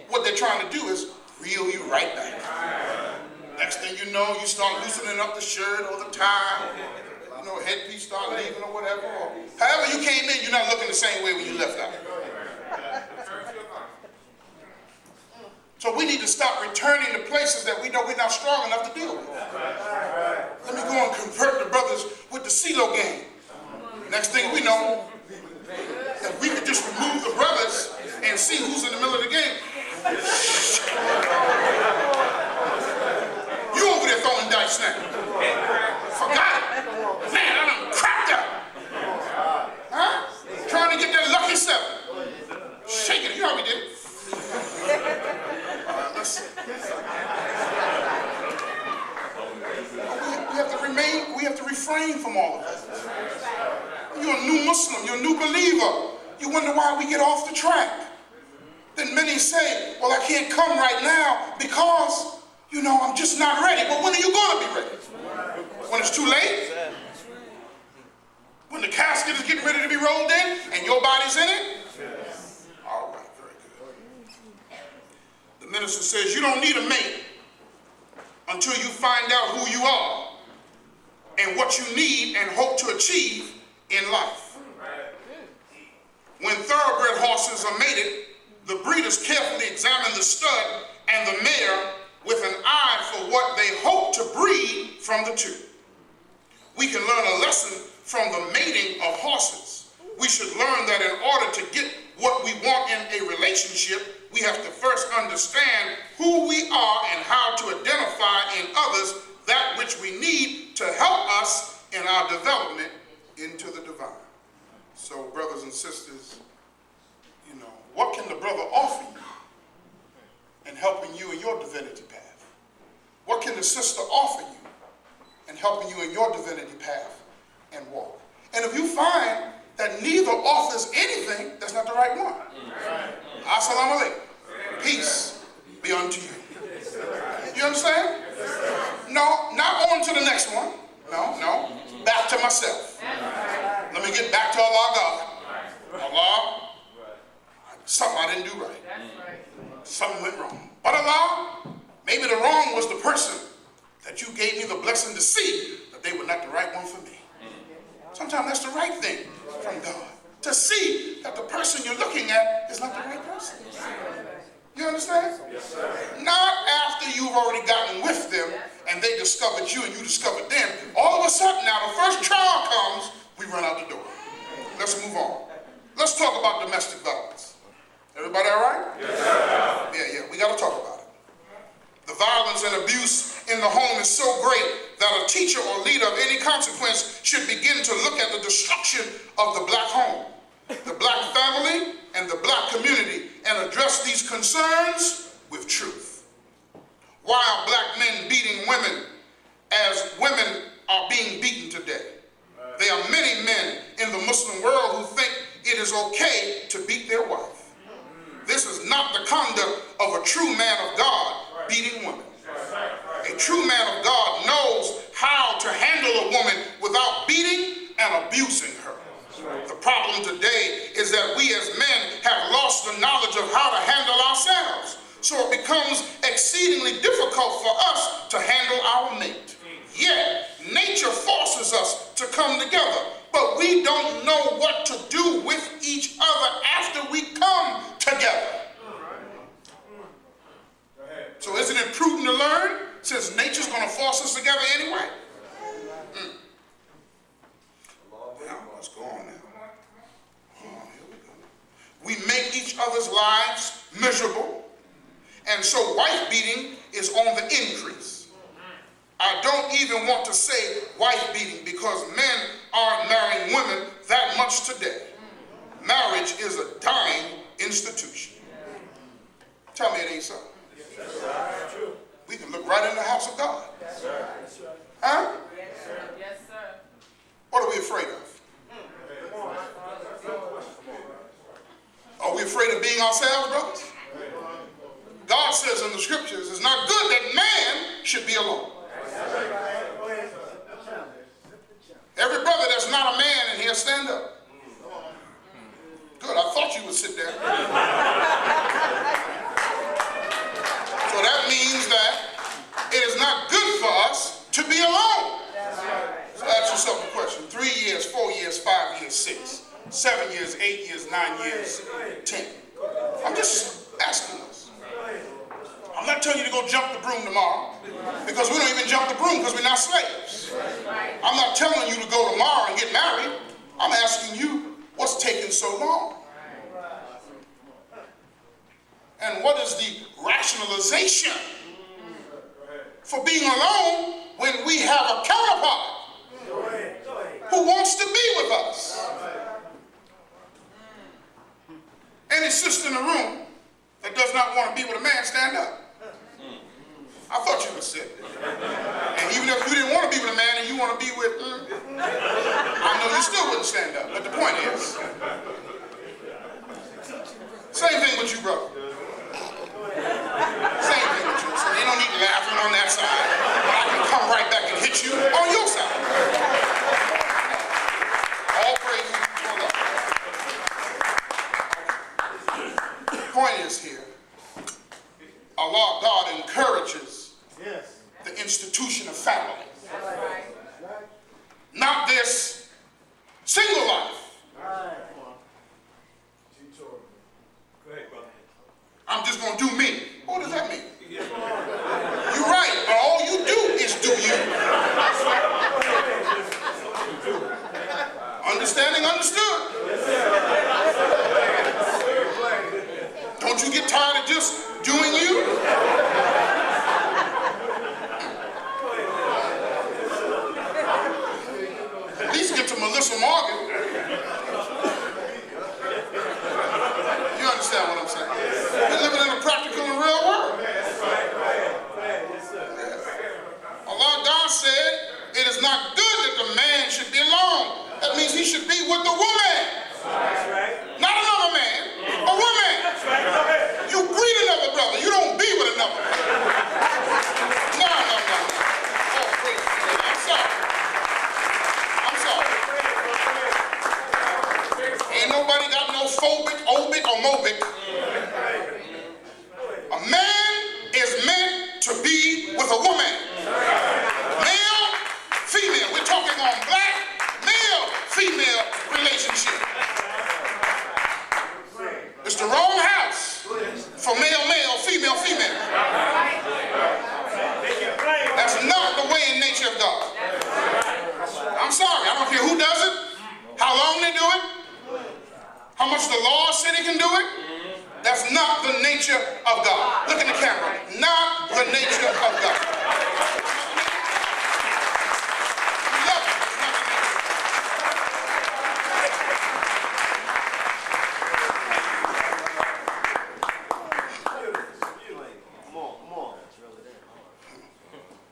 what they're trying to do is reel you right back. Next thing you know, you start loosening up the shirt or the tie, you know, headpiece start leaving or whatever. Or however you came in, you're not looking the same way when you left out. So we need to stop returning to places that we know we're not strong enough to deal with. Let me go and convert the brothers with the CeeLo game. Next thing we know, if we could just remove the brothers and see who's in the middle of the game. You over there throwing dice now. Forgot it. Man, I done cracked up. Huh? Trying to get that lucky 7. Shaking it. You know how we did. We have to refrain from all of that. You're a new Muslim, you're a new believer. You wonder why we get off the track. Then many say, well, I can't come right now because, you know, I'm just not ready. Well, when are you going to be ready? When it's too late? When the casket is getting ready to be rolled in and your body's in it? All right, very good. The minister says you don't need a mate until you find out who you are and what you need and hope to achieve in life. When thoroughbred horses are mated, the breeders carefully examine the stud and the mare with an eye for what they hope to breed from the two. We can learn a lesson from the mating of horses. We should learn that in order to get what we want in a relationship, we have to first understand who we are and how to identify in others that which we need to help us in our development into the divine. So, brothers and sisters, you know, what can the brother offer you in helping you in your divinity path? What can the sister offer you in helping you in your divinity path and walk? And if you find that neither offers anything, that's not the right one. Assalamu alaikum. Peace be unto you. You understand? No, not on to the next one. No. Back to myself. Let me get back to Allah God. Allah, something I didn't do right. Something went wrong. But Allah, maybe the wrong was the person that you gave me the blessing to see that they were not the right one for me. Sometimes that's the right thing from God. To see that the person you're looking at is not the right person. You understand? Yes, sir. Not after you've already gotten with them and they discovered you and you discovered them. All of a sudden now the first trial comes, we run out the door. Let's move on. Let's talk about domestic violence. Everybody all right? Yes, sir. Yeah, we got to talk about it. The violence and abuse in the home is so great that a teacher or leader of any consequence should begin to look at the destruction of the black home, the black family, and the black community and address these concerns with truth. Why are black men beating women as women are being beaten today? There are many men in the Muslim world who think it is okay to beat their wife. This is not the conduct of a true man of God beating women. A true man of God knows how to handle a woman without beating and abusing her. The problem today is that we as men have lost the knowledge of how to handle ourselves. So it becomes exceedingly difficult for us to handle our mate. Yet, nature forces us to come together, but we don't know what to do with each other after we come together. So isn't it prudent to learn, since nature's going to force us together anyway? Now, let's go on now. Here we go. We make each other's lives miserable, and so wife beating is on the increase. I don't even want to say wife beating because men aren't marrying women that much today. Marriage is a dying institution. Tell me it ain't so. We can look right in the house of God. Huh? Yes, sir. What are we afraid of? Are we afraid of being ourselves, brothers? God says in the scriptures, it's not good that man should be alone. Every brother that's not a man in here, stand up. Good, I thought you would sit there. years 10. I'm just asking us. I'm not telling you to go jump the broom tomorrow, because we don't even jump the broom because we're not slaves. I'm not telling you to go tomorrow and get married. I'm asking you, what's taking so long? And what is the rationalization for being alone when we have a counterpart who wants to be with us? Any sister in the room that does not want to be with a man, stand up. I thought you would sit. And even if you didn't want to be with a man and you want to be with, I know you still wouldn't stand up. But the point is, same thing with you, brother. Same thing with you. So you don't need laughing on that side. But I can come right back and hit you on your side. All praise for God. The point is here, Allah, God encourages the institution of family. Not this single life. I'm just going to do me. What does that mean? You're right, but all you do is do you. Understanding understood. Don't you get tired of just doing you? At least get to Melissa Morgan. You understand what I'm saying? We're living in a practical and real world. Allah, God said, it is not good that the man should be alone. That means he should be with the woman. Not another man, a woman. You greet another brother. You don't be with another. No. Oh, please. I'm sorry. Ain't nobody got no phobic, obic, or mobic. A man is meant to be with a woman. Male, female. We're talking on black, male, female relationship. It's the wrong house for male, male, female, female. That's not the way and nature of God. I'm sorry, I don't care who does it, how long they do it, how much the law said he can do it. That's not the nature of God. Look in the camera. Not the nature of God.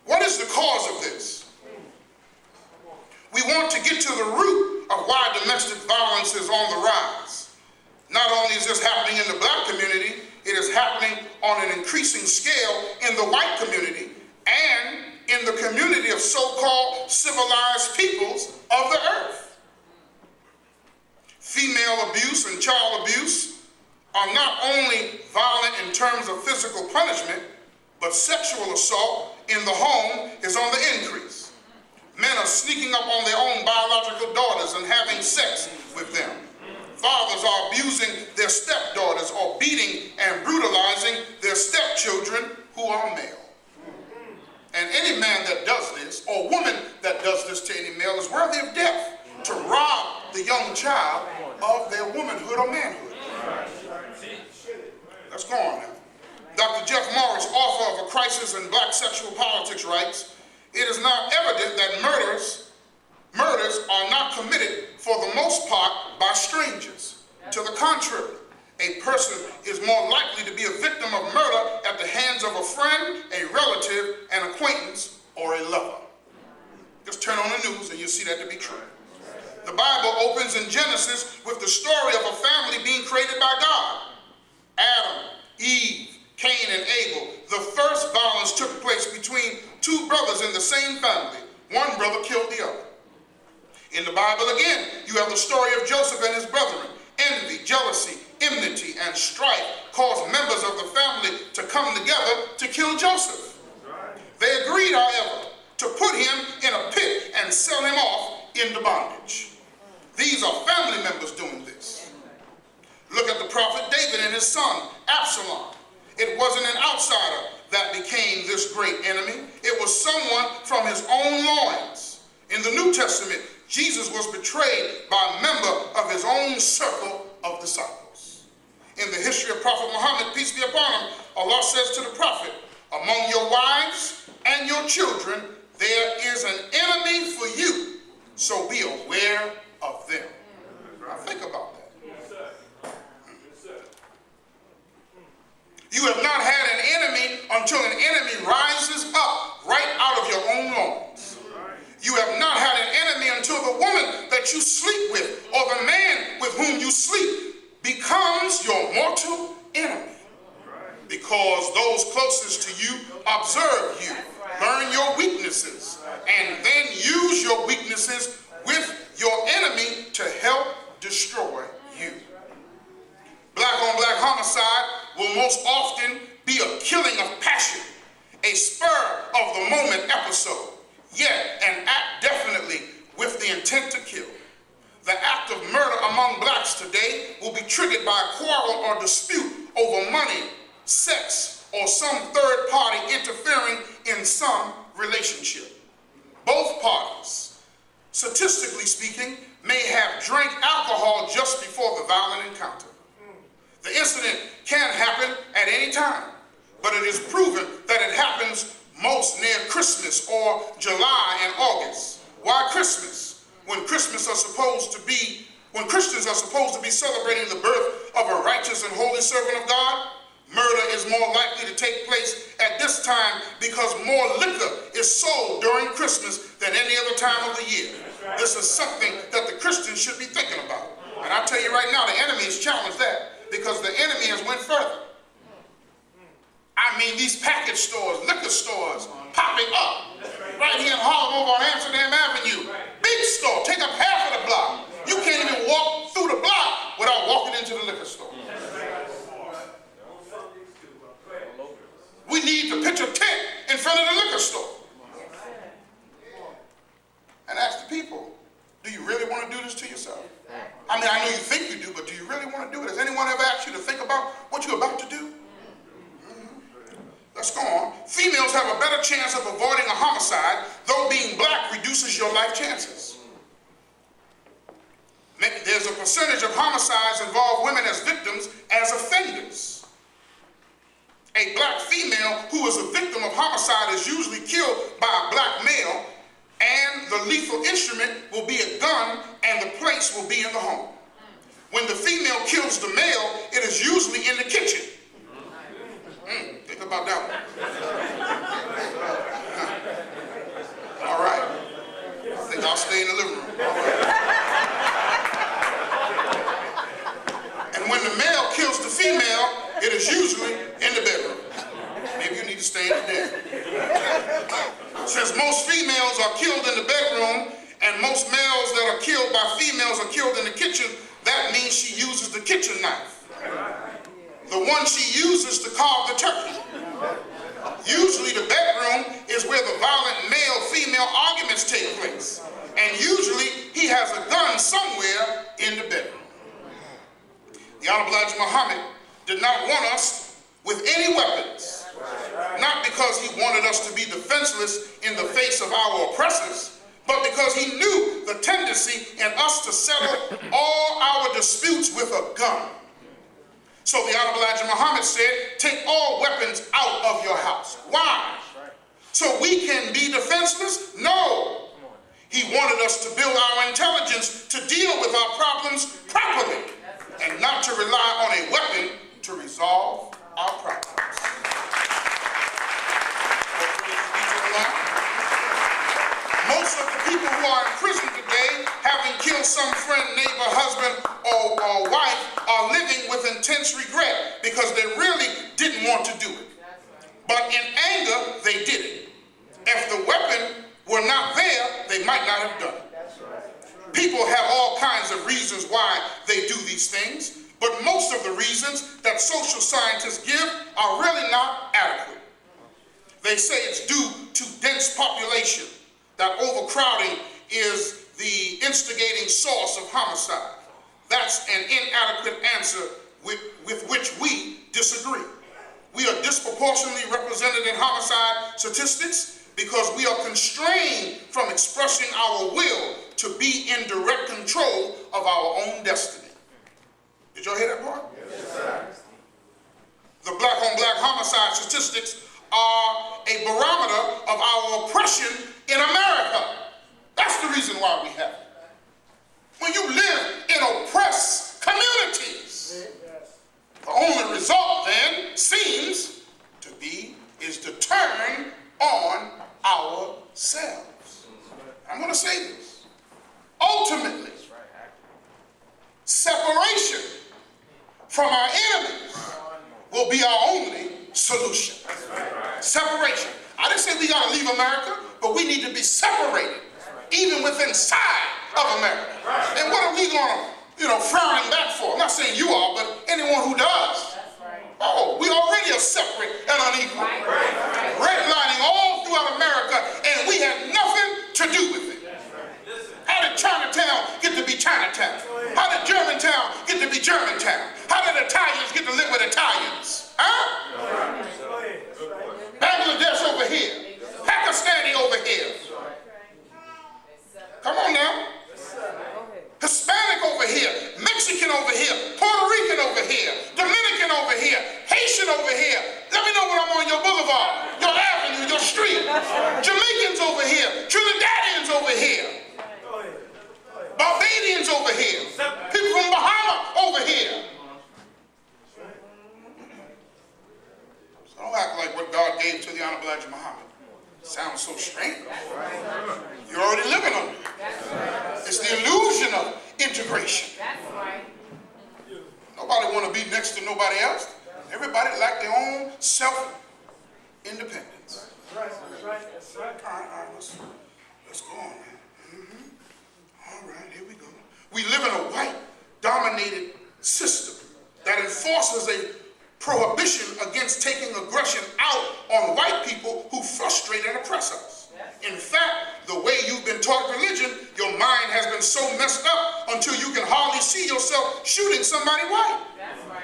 What is the cause of this? We want to get to the root of why domestic violence is on the rise. Not only is this happening in the black community, it is happening on an increasing scale in the white community and in the community of so-called civilized peoples of the earth. Female abuse and child abuse are not only violent in terms of physical punishment, but sexual assault in the home is on the increase. Men are sneaking up on their own biological daughters and having sex with them. Fathers are abusing their stepdaughters or beating and brutalizing their stepchildren who are male. And any man that does this, or woman that does this to any male, is worthy of death, to rob the young child of their womanhood or manhood. Let's go on now. Dr. Jeff Morris, author of A Crisis in Black Sexual Politics, writes, it is now evident that murders are not committed for the most part by strangers. To the contrary, a person is more likely to be a victim of murder at the hands of a friend, a relative, an acquaintance, or a lover. Just turn on the news and you'll see that to be true. The Bible opens in Genesis with the story of a family being created by God. Adam, Eve, Cain, and Abel. The first violence took place between two brothers in the same family. One brother killed the other. In the Bible again, you have the story of Joseph and his brethren. Envy, jealousy, enmity, and strife caused members of the family to come together to kill Joseph. They agreed, however, to put him in a pit and sell him off into bondage. These are family members doing this. Look at the prophet David and his son, Absalom. It wasn't an outsider that became this great enemy. It was someone from his own loins. In the New Testament, Jesus was betrayed by a member of his own circle of disciples. In the history of Prophet Muhammad, peace be upon him, Allah says to the prophet, among your wives and your children, there is an enemy for you, so be aware of them. Now think about that. You have not had an enemy until an enemy rises up right out of your own loins. You have not had an enemy until the woman that you sleep with or the man with whom you sleep becomes your mortal enemy. Because those closest to you observe you, learn your weaknesses, and then use your weaknesses with your enemy to help destroy you. Black-on-black homicide will most often be a killing of passion, a spur-of-the-moment episode, yet an act definitely with the intent to kill. The act of murder among blacks today will be triggered by a quarrel or dispute over money, sex, or some third party interfering in some relationship. Both parties, statistically speaking, may have drank alcohol just before the violent encounter. The incident can happen at any time, but it is proven that it happens most near Christmas or July and August. Why Christmas? When Christians are supposed to be celebrating the birth of a righteous and holy servant of God, murder is more likely to take place at this time because more liquor is sold during Christmas than any other time of the year. This is something that the Christians should be thinking about. And I tell you right now, the enemy has challenged that because the enemy has went further. I mean, these package stores, liquor stores, popping up right here in Harlem over on Amsterdam Avenue. Big store, take up half of the block. You can't even walk through the block without walking into the liquor store. We need to pitch a tent in front of the liquor store and ask the people, do you really want to do this to yourself? I mean, I know you think you do, but do you really want to do it? Has anyone ever asked you to think about what you're about to do? Let's go on. Females have a better chance of avoiding a homicide, though being black reduces your life chances. There's a percentage of homicides involve women as victims as offenders. A black female who is a victim of homicide is usually killed by a black male, and the lethal instrument will be a gun, and the place will be in the home. When the female kills the male, it is usually in the kitchen. Think about that one. All right. I think I'll stay in the living room. All right. And when the male kills the female, it is usually in the bedroom. Maybe you need to stay in the den. Since most females are killed in the bedroom and most males that are killed by females are killed in the kitchen, that means she uses the kitchen knife. The one she uses to carve the turkey. Usually the bedroom is where the violent male-female arguments take place. And usually he has a gun somewhere in the bedroom. The Honorable Elijah Muhammad did not want us with any weapons. Not because he wanted us to be defenseless in the face of our oppressors, but because he knew the tendency in us to settle all our disputes with a gun. So the Honorable Elijah Muhammad said, take all weapons out of your house. Why? So we can be defenseless? No. He wanted us to build our intelligence to deal with our problems properly and not to rely on a weapon to resolve our problems. Most of the people who are in prison today, having killed some friend, neighbor, husband, or wife, are living with intense regret because they really didn't want to do it. But in anger, they did it. If the weapon were not there, they might not have done it. People have all kinds of reasons why they do these things, but most of the reasons that social scientists give are really not adequate. They say it's due to dense population, that overcrowding is the instigating source of homicide. That's an inadequate answer with which we disagree. We are disproportionately represented in homicide statistics because we are constrained from expressing our will to be in direct control of our own destiny. Did y'all hear that part? Yes, sir. The black-on-black homicide statistics are a barometer of our oppression in America. That's the reason why we have it. When you live in oppressed communities, the only result then seems to be is to turn on ourselves. I'm going to say this. Ultimately, separation from our enemies will be our only solution. Separation. I didn't say we got to leave America, but we need to be separated, even within inside of America. And what are we going to, frowning back for? I'm not saying you are, but anyone who does. Oh, we already are separate and unequal. Redlining all throughout America, and we had nothing to do with it. How did Chinatown get to be Chinatown? How did Germantown get to be Germantown? How did Italians get to live with Italians? Huh? Bangladesh over here. Pakistani over here. Come on now. Hispanic over here. Mexican over here. Puerto Rican over here. Dominican over here. Haitian over here. Let me know when I'm on your boulevard, your avenue, your street. Jamaicans over here. Trinidadians over here. Barbadians over here. People from Bahama over here. So don't act like what God gave to the Honorable Elijah Muhammad sounds so strange. You're already living under it. It's the illusion of integration. Nobody want to be next to nobody else. Everybody like their own self-independence. All right, let's go on, man. All right, here we go. We live in a white-dominated system that enforces a prohibition against taking aggression out on white people who frustrate and oppress us. In fact, the way you've been taught religion, your mind has been so messed up until you can hardly see yourself shooting somebody white.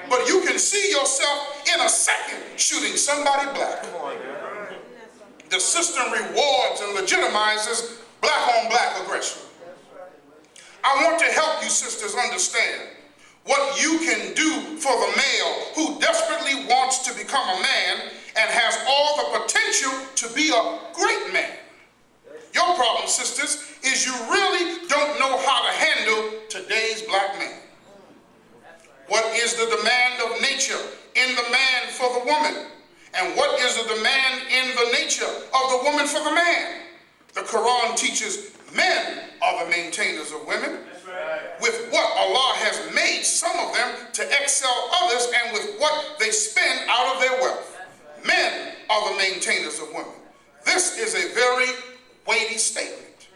But you can see yourself in a second shooting somebody black. The system rewards and legitimizes black-on-black aggression. I want to help you sisters understand what you can do for the male who desperately wants to become a man and has all the potential to be a great man. Your problem, sisters, is you really don't know how to handle today's black man. What is the demand of nature in the man for the woman? And what is the demand in the nature of the woman for the man? The Quran teaches men are the maintainers of women. With what Allah has made some of them to excel others and with what they spend out of their wealth. Men are the maintainers of women. This is a very weighty statement.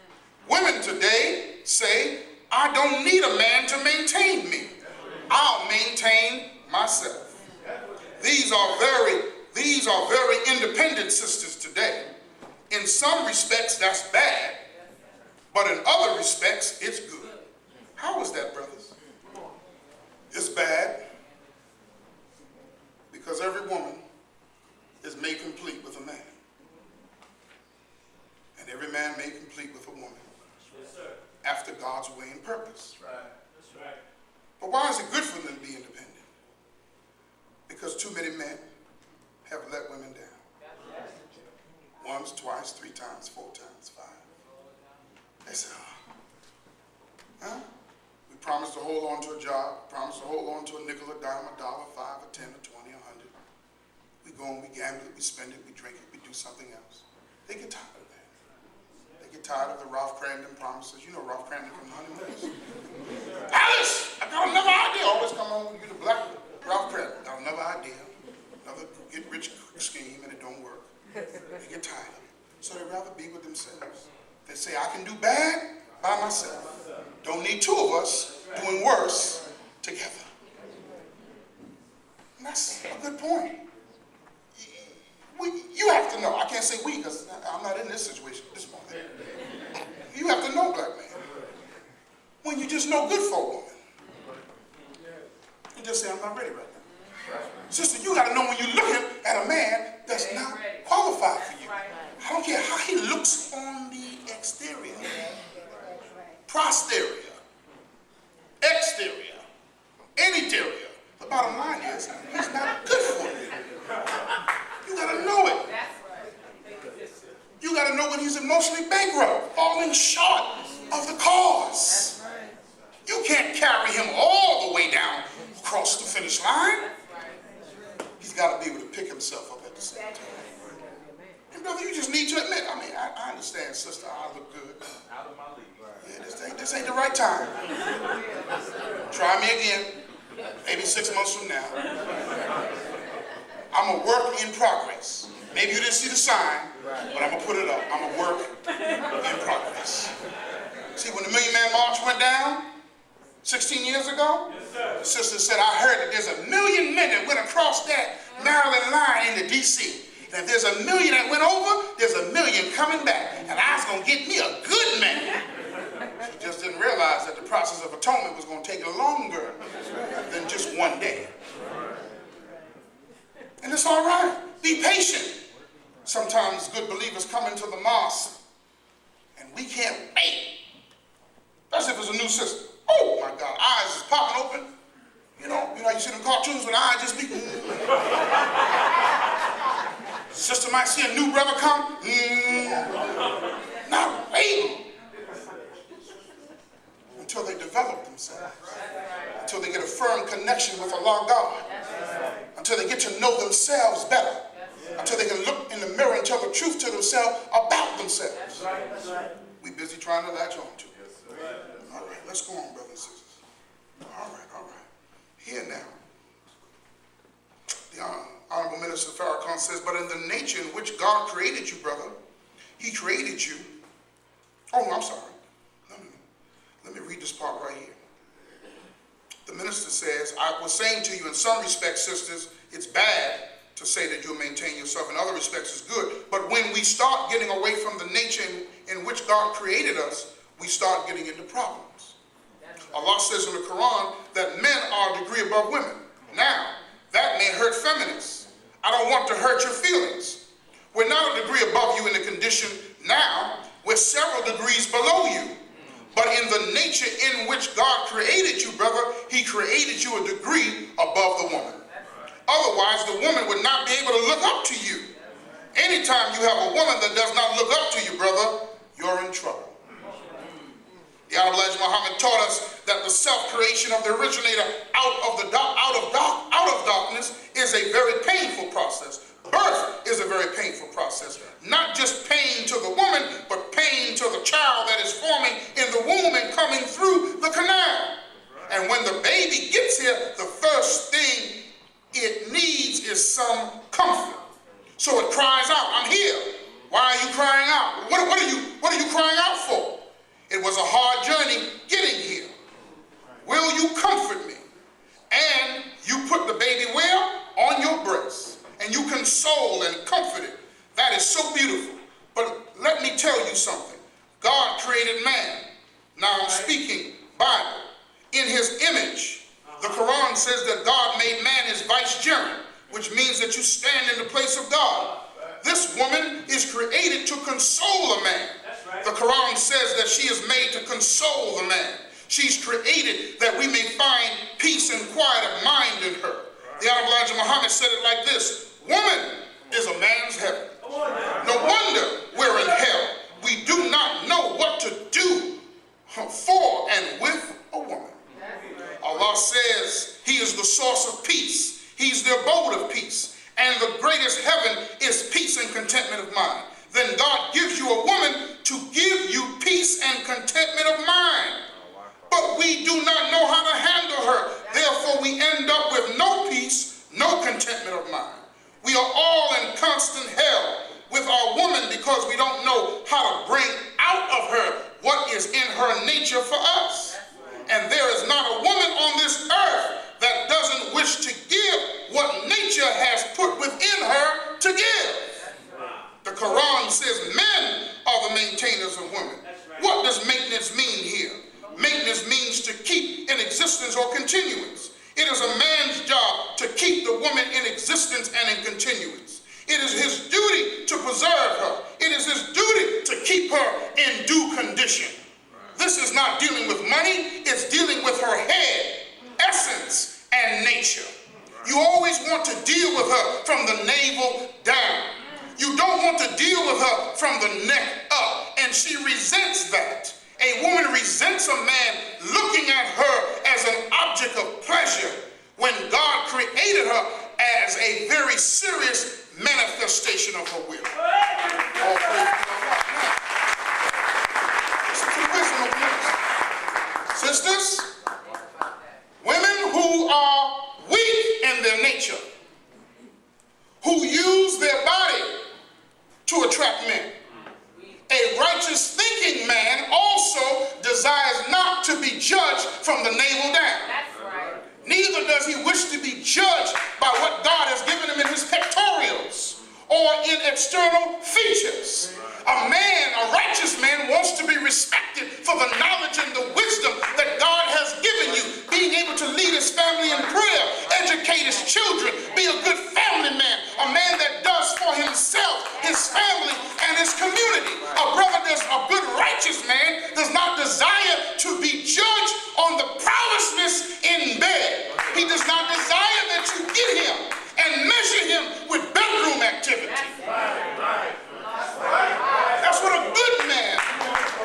Women today say, I don't need a man to maintain me. I'll maintain myself. These are very independent sisters today. In some respects, that's bad, but in other respects, it's good. How is that, brothers? It's bad because every woman is made complete with a man. And every man made complete with a woman. Yes, sir. After God's way and purpose. That's right. That's right. But why is it good for them to be independent? Because too many men have let women down. Yes. Once, twice, 3 times, 4 times, 5. They say, huh? We promise to hold on to a job, promise to hold on to a nickel, a dime, a dollar, 5 or 10 or 20 or 100. We go and we gamble it, we spend it, we drink it, we do something else. They get tired of that. They get tired of the Ralph Crandon promises. You know Ralph Crandon from the Honeymooners. Alice, I got another idea. Always come on with you, the black Ralph Crandon. Got another idea, another get-rich scheme, and it don't work. They get tired of it. So they'd rather be with themselves. They say, I can do bad by myself. Don't need 2 of us doing worse together. And that's a good point. You have to know. I can't say we because I'm not in this situation at this moment. You have to know, black man. When you're just no good for a woman. just say, I'm not ready right now. Sister, you got to know when you're looking at a man that's not qualified for you. I don't care how he looks on the exterior, posterior, exterior, interior. The bottom line is, he's not good for you. You got to know it. You got to know when he's emotionally bankrupt, falling short of the cause. You can't carry him all the way down across the finish line. He's got to be able to pick himself up at the same time. And brother, you just need to admit, I mean, I understand, sister, I look good. Yeah, this ain't the right time. Try me again, maybe 6 months from now. I'm a work in progress. Maybe you didn't see the sign, but I'm going to put it up. I'm a work in progress. See, when the Million Man March went down 16 years ago, the sister said, I heard that there's 1 million men that went across that Maryland line into D.C. And if there's 1 million that went over, there's 1 million coming back. And I was going to get me a good man. She just didn't realize that the process of atonement was going to take longer than just one day. And it's all right. Be patient. Sometimes good believers come into the mosque and we can't wait. Especially if it's a new sister. Oh my God, eyes is popping open. You know you see them cartoons with the eyes just be. Sister might see a new brother come. Not waiting until they develop themselves. Until they get a firm connection with Allah God. Until they get to know themselves better. Until they can look in the mirror and tell the truth to themselves about themselves. We busy trying to latch on to it. All right, let's go on, brothers and sisters. All right. Here now. The Honorable Minister Farrakhan says, but in the nature in which God created you, brother, he created you. Oh, I'm sorry. Let me read this part right here. The minister says, I was saying to you, in some respects, sisters, it's bad to say that you'll maintain yourself. In other respects, it's good. But when we start getting away from the nature in which God created us, we start getting into problems. Allah says in the Quran that men are a degree above women. Now, that may hurt feminists. I don't want to hurt your feelings. We're not a degree above you in the condition now. We're several degrees below you. But in the nature in which God created you, brother, he created you a degree above the woman. Otherwise, the woman would not be able to look up to you. Anytime you have a woman that does not look up to you, brother, you're in trouble. The Honorable Elijah Muhammad taught us that the self-creation of the originator out of darkness is a very painful process. Birth is a very painful process. Not just pain to the woman, but pain to the child that is forming in the womb and coming through the canal. And when the baby gets here, the first thing it needs is some comfort. So it cries out, I'm here. Why are you crying out? What are you crying out for? It was a hard journey getting here. Will you comfort me? And you put the baby where? On your breast. And you console and comfort it. That is so beautiful. But let me tell you something. God created man. Now I'm speaking Bible. In his image. The Quran says that God made man his vicegerent, which means that you stand in the place of God. This woman is created to console a man. The Quran says that she is made to console the man. She's created that we may find peace and quiet of mind in her. The Honorable Elijah Muhammad said it like this: woman is a man's heaven. No wonder we're in hell. We do not know what to do for and with a woman. Allah says he is the source of peace. He's the abode of peace. And the greatest heaven is peace and contentment of mind. Then God gives you a woman to give you peace and contentment of mind. But we do not know how to handle her. Therefore, we end up with no peace, no contentment of mind. We are all in constant hell with our woman because we don't know how to bring out of her what is in her nature for us. And there is not a woman on this earth that doesn't wish to give what nature has put within her to give. The Quran says men are the maintainers of women. What does maintenance mean here? Maintenance means to keep in existence or continuance. It is a man continuance. It is his duty to preserve her. It is his duty to keep her in due condition. This is not dealing with money, it's dealing with her head, essence, and nature. You always want to deal with her from the navel down. You don't want to deal with her from the neck up, and she resents that. A woman resents a man looking at her as an object of pleasure when God created her as a very serious manifestation of her will. Listen to the wisdom of this. Sisters, women who are weak in their nature, who use their body to attract men. A righteous thinking man also desires not to be judged from the navel down. That's right. Neither does he wish to be judged by what God has given him in his pectorials or in external features. A righteous man wants to be respected for the knowledge and the wisdom that God has given you, being able to lead his family in prayer, educate his children, be a good family man, a man that does for himself, his family, and his community. A good righteous man does not desire to be judged on the prowessness in bed. He does not desire that you get him and measure him with bedroom activity. That's what a good man wants.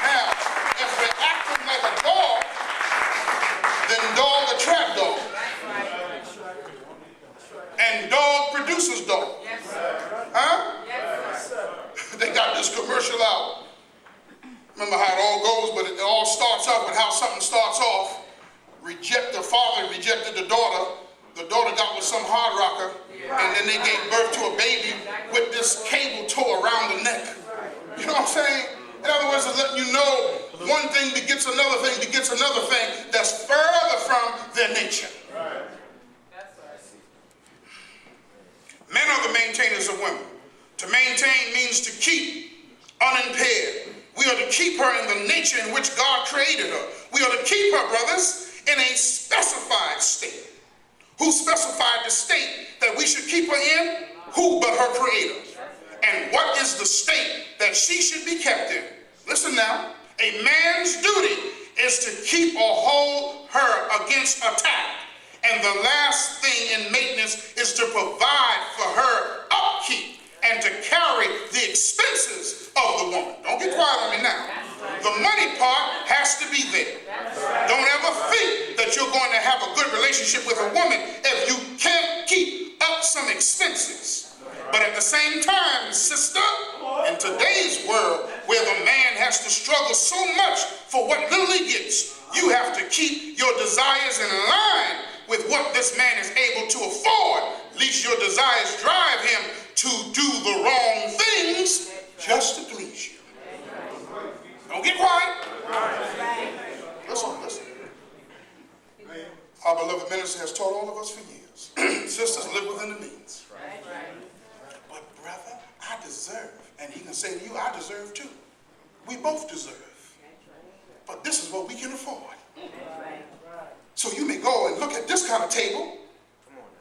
Now, if we're acting like a dog, then dog attract dog. And dog produces dog. Huh? They got this commercial out. Remember how it all goes, but it all starts off with how something starts off. The father rejected the daughter. The daughter got with some hard rocker, and then they gave birth to a baby with this cable tow around the neck. You know what I'm saying? In other words, it's letting you know one thing begets another thing begets another thing that's further from their nature. Men are the maintainers of women. To maintain means to keep unimpaired. We are to keep her in the nature in which God created her. We are to keep her, brothers, in a specified state. Who specified the state that we should keep her in? Who but her creator? And what is the state that she should be kept in? Listen now. A man's duty is to keep or hold her against attack. And the last thing in maintenance is to provide for her upkeep and to carry the expenses of the woman. Don't get quiet on me now. The money part has to be there. Don't ever think that you're going to have a good relationship with a woman if you can't keep up some expenses. But at the same time, sister, in today's world where the man has to struggle so much for what little he gets, you have to keep your desires in line with what this man is able to afford, lest your desires drive him to do the wrong things just to please you. Don't get quiet. Listen. Our beloved minister has taught all of us for years. Sisters, live within the means. But brother, I deserve. And he can say to you, I deserve too. We both deserve. But this is what we can afford. So you may go and look at this kind of table,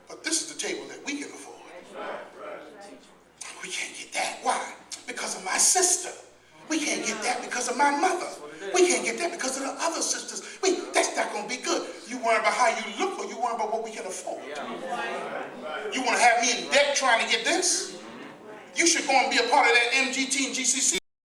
but this is the table that we can afford. We can't get that. Why? Because of my sister. We can't get that because of my mother. We can't get that because of the other sisters. That's not going to be good. You worry about how you look, or you worry about what we can afford. You want to have me in debt trying to get this? You should go and be a part of that MGT and GCC